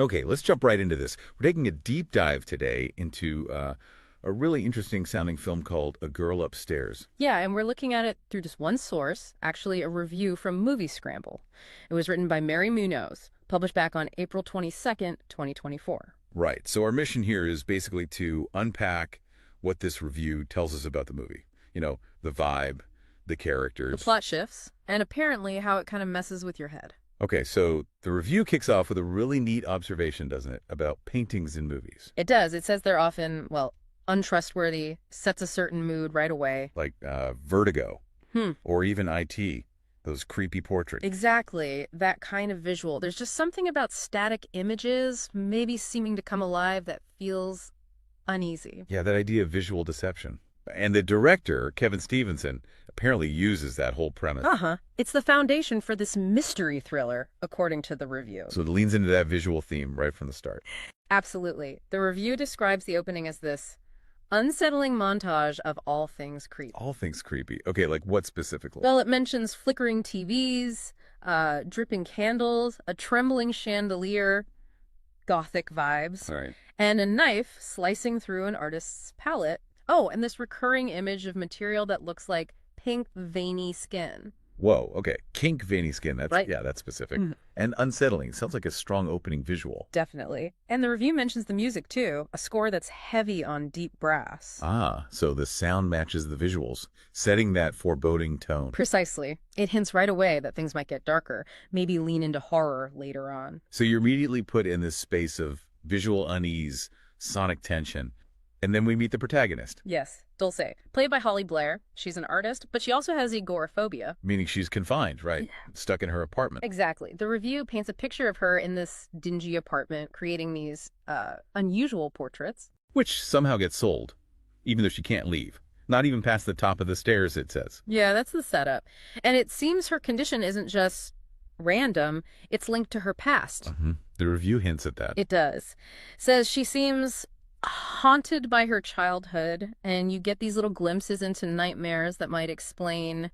Okay, let's jump right into this. We're taking a deep dive today into a really interesting sounding film called A Girl Upstairs. Yeah, and we're looking at it through just one source, actually a review from Moviescramble. It was written by Mary Munoz, published back on April 22nd, 2024. Right. So our mission here is basically to unpack what this review tells us about the movie. You know, the vibe, the characters. The plot shifts, and apparently how it kind of messes with your head. Okay, so the review kicks off with a really neat observation, doesn't it, about paintings in movies? It does. It says they're often, well, untrustworthy, sets a certain mood right away. Like Vertigo, Hmm. or even IT, those creepy portraits. Exactly, that kind of visual. There's just something about static images, maybe seeming to come alive, that feels uneasy. Yeah, that idea of visual deception. And the director, Kevin Stevenson, apparently uses that whole premise. Uh-huh. It's the foundation for this mystery thriller, according to the review. So it leans into that visual theme right from the start. Absolutely. The review describes the opening as this unsettling montage of all things creepy. All things creepy. Okay, like what specifically? Well, it mentions flickering TVs, dripping candles, a trembling chandelier, gothic vibes, All right. and a knife slicing through an artist's palette. Oh, and this recurring image of material that looks like pink, veiny skin. Whoa, okay. Kink veiny skin. That's Right. Yeah, that's specific. Mhm. And unsettling. Sounds like a strong opening visual. Definitely. And the review mentions the music, too, a score that's heavy on deep brass. Ah, so the sound matches the visuals, setting that foreboding tone. Precisely. It hints right away that things might get darker, maybe lean into horror later on. So you're immediately put in this space of visual unease, sonic tension, and then we meet the protagonist, Yes, Dulce, played by Holly Blair. She's an artist, but she also has agoraphobia. meaning she's confined, right? Stuck in her apartment. Exactly. The review paints a picture of her in this dingy apartment, creating these unusual portraits. Which somehow gets sold, even though she can't leave. Not even past the top of the stairs, it says. Yeah, that's the setup. And it seems her condition isn't just random, it's linked to her past. The review hints at that. It does. Says she seems haunted by her childhood, and you get these little glimpses into nightmares that might explain,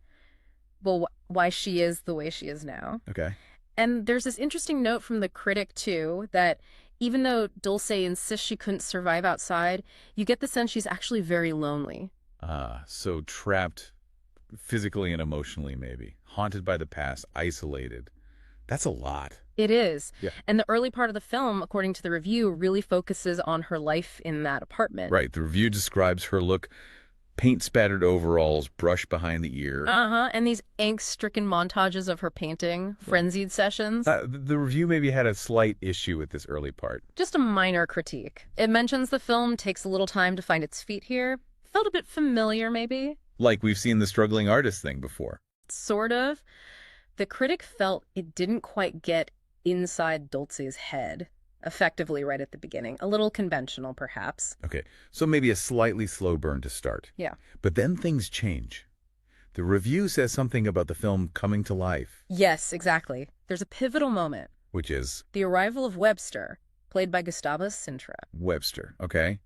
well, why she is the way she is now. Okay. And there's this interesting note from the critic, too, that even though Dulce insists she couldn't survive outside, you get the sense she's actually very lonely. So trapped physically and emotionally, maybe. Haunted by the past, isolated. That's a lot. It is. Yeah. And the early part of the film, according to the review, really focuses on her life in that apartment. Right. The review describes her look, paint-spattered overalls, brush behind the ear. Uh-huh. And these angst-stricken montages of her painting, frenzied sessions. The review maybe had a slight issue with this early part. Just a minor critique. It mentions the film takes a little time to find its feet here. Felt a bit familiar, maybe? Like we've seen the struggling artist thing before. Sort of. The critic felt it didn't quite get inside Dulce's head effectively right at the beginning. A little conventional, perhaps. Okay, so maybe a slightly slow burn to start. Yeah. But then things change. The review says something about the film coming to life, Yes, exactly. There's a pivotal moment. which is The arrival of Webster, played by Gustavo Sintra. Webster, okay?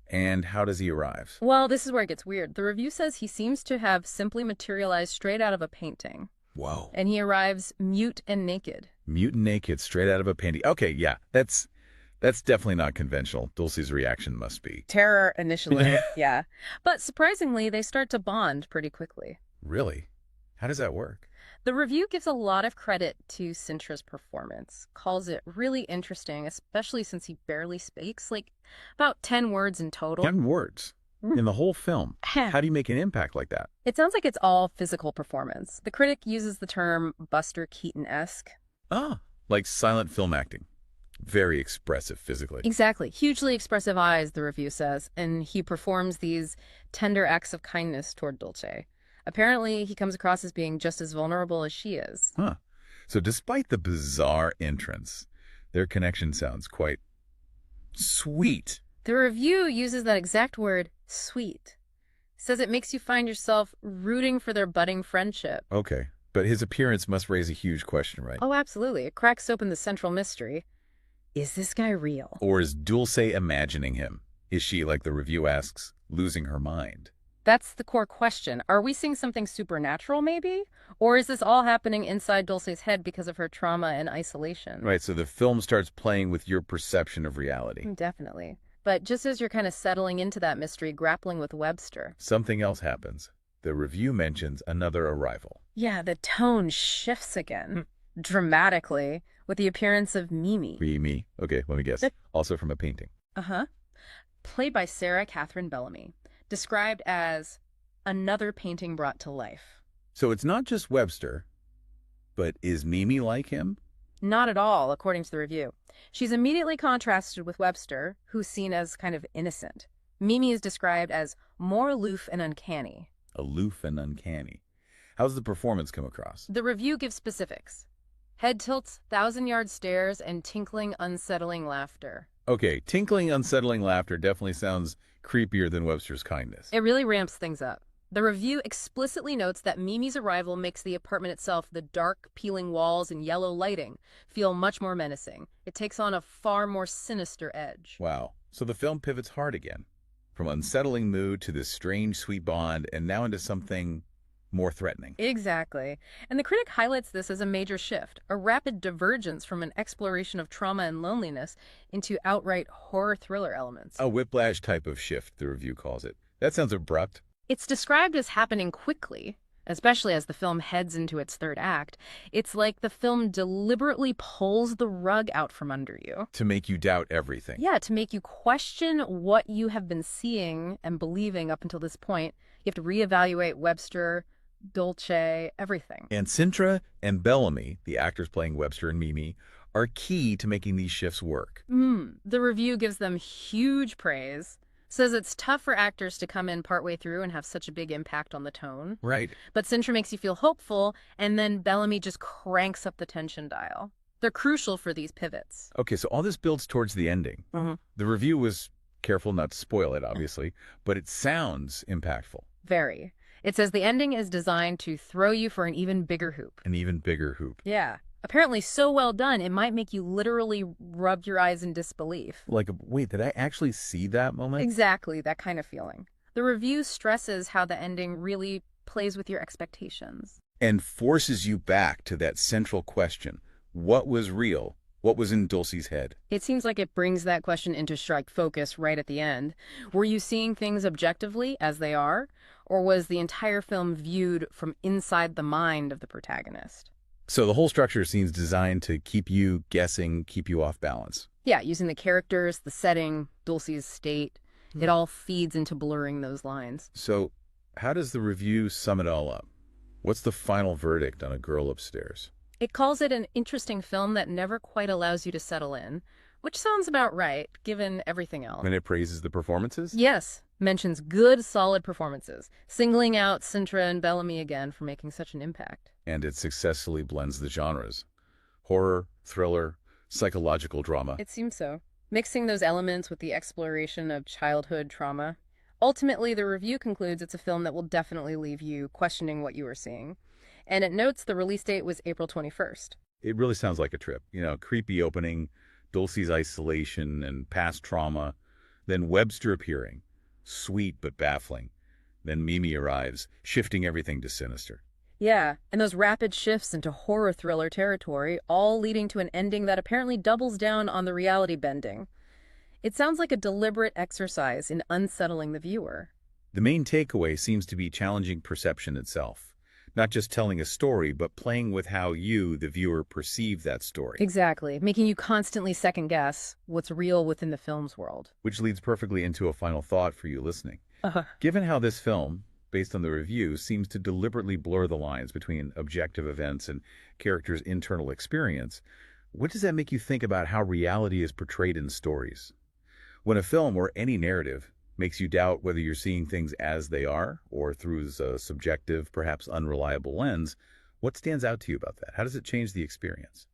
And how does he arrive? Well, this is where it gets weird. The review says he seems to have simply materialized straight out of a painting. Whoa. And he arrives mute and naked. Mutant naked, straight out of a painting. Okay, yeah, that's definitely not conventional. Dulce's reaction must be. Terror initially, yeah. But surprisingly, they start to bond pretty quickly. Really? How does that work? The review gives a lot of credit to Sintra's performance, calls it really interesting, especially since he barely speaks, like about 10 words in total. 10 words in the whole film. How do you make an impact like that? It sounds like it's all physical performance. The critic uses the term Buster Keaton-esque. Ah, like silent film acting. Very expressive physically. Exactly. Hugely expressive eyes, the review says, and he performs these tender acts of kindness toward Dulce. Apparently, he comes across as being just as vulnerable as she is. Huh. So despite the bizarre entrance, their connection sounds quite sweet. The review uses that exact word, sweet. Says it makes you find yourself rooting for their budding friendship. Okay, but his appearance must raise a huge question, right? Oh, absolutely. It cracks open the central mystery. Is this guy real? Or is Dulce imagining him? Is she, like the review asks, losing her mind? That's the core question. Are we seeing something supernatural, maybe? Or is this all happening inside Dulce's head because of her trauma and isolation? Right, so the film starts playing with your perception of reality. Definitely. But just as you're kind of settling into that mystery, grappling with Webster. Something else happens. The review mentions another arrival. Yeah, the tone shifts again, dramatically, with the appearance of Mimi. Mimi. Okay, let me guess. Also from a painting. Uh-huh. Played by Sarah Catherine Bellamy. Described as another painting brought to life. So it's not just Webster, but is Mimi like him? Not at all, according to the review. She's immediately contrasted with Webster, who's seen as kind of innocent. Mimi is described as more aloof and uncanny. Aloof and uncanny. How's the performance come across? The review gives specifics. Head tilts, thousand-yard stares, and tinkling, unsettling laughter. Okay, tinkling, unsettling laughter definitely sounds creepier than Webster's kindness. It really ramps things up. The review explicitly notes that Mimi's arrival makes the apartment itself, the dark, peeling walls and yellow lighting, feel much more menacing. It takes on a far more sinister edge. Wow. So the film pivots hard again. From unsettling mood to this strange, sweet bond, and now into something more threatening. Exactly. And the critic highlights this as a major shift, a rapid divergence from an exploration of trauma and loneliness into outright horror thriller elements. A whiplash type of shift, the review calls it. That sounds abrupt. It's described as happening quickly, especially as the film heads into its third act. It's like the film deliberately pulls the rug out from under you. To make you doubt everything. Yeah, to make you question what you have been seeing and believing up until this point. You have to reevaluate Webster, Dulce, everything. And Sintra and Bellamy, the actors playing Webster and Mimi, are key to making these shifts work. The review gives them huge praise. Says it's tough for actors to come in partway through and have such a big impact on the tone. Right. But Sintra makes you feel hopeful, and then Bellamy just cranks up the tension dial. They're crucial for these pivots. Okay, so all this builds towards the ending. The review was careful not to spoil it, obviously, but it sounds impactful. Very. It says the ending is designed to throw you for an even bigger hoop. An even bigger hoop. Yeah. Apparently so well done, it might make you literally rub your eyes in disbelief. Like, wait, did I actually see that moment? Exactly, that kind of feeling. The review stresses how the ending really plays with your expectations. And forces you back to that central question. What was real? What was in Dulce's head? It seems like it brings that question into sharp focus right at the end. Were you seeing things objectively as they are? Or was the entire film viewed from inside the mind of the protagonist? So the whole structure seems designed to keep you guessing, keep you off balance. Yeah, using the characters, the setting, Dulce's state, it all feeds into blurring those lines. So how does the review sum it all up? What's the final verdict on A Girl Upstairs? It calls it an interesting film that never quite allows you to settle in, which sounds about right, given everything else. And it praises the performances? Yes, mentions good, solid performances, singling out Sintra and Bellamy again for making such an impact. And it successfully blends the genres. Horror, thriller, psychological drama. It seems so. Mixing those elements with the exploration of childhood trauma. Ultimately, the review concludes it's a film that will definitely leave you questioning what you were seeing. And it notes the release date was April 21st. It really sounds like a trip. You know, creepy opening, Dulce's isolation and past trauma, then Webster appearing, sweet but baffling. Then Mimi arrives, shifting everything to sinister. Yeah, and those rapid shifts into horror thriller territory, all leading to an ending that apparently doubles down on the reality bending. It sounds like a deliberate exercise in unsettling the viewer. The main takeaway seems to be challenging perception itself. Not just telling a story, but playing with how you, the viewer, perceive that story. Exactly, making you constantly second-guess what's real within the film's world. Which leads perfectly into a final thought for you listening. Given how this film, based on the review, seems to deliberately blur the lines between objective events and characters' internal experience, what does that make you think about how reality is portrayed in stories? When a film or any narrative makes you doubt whether you're seeing things as they are or through a subjective, perhaps unreliable lens, what stands out to you about that? How does it change the experience?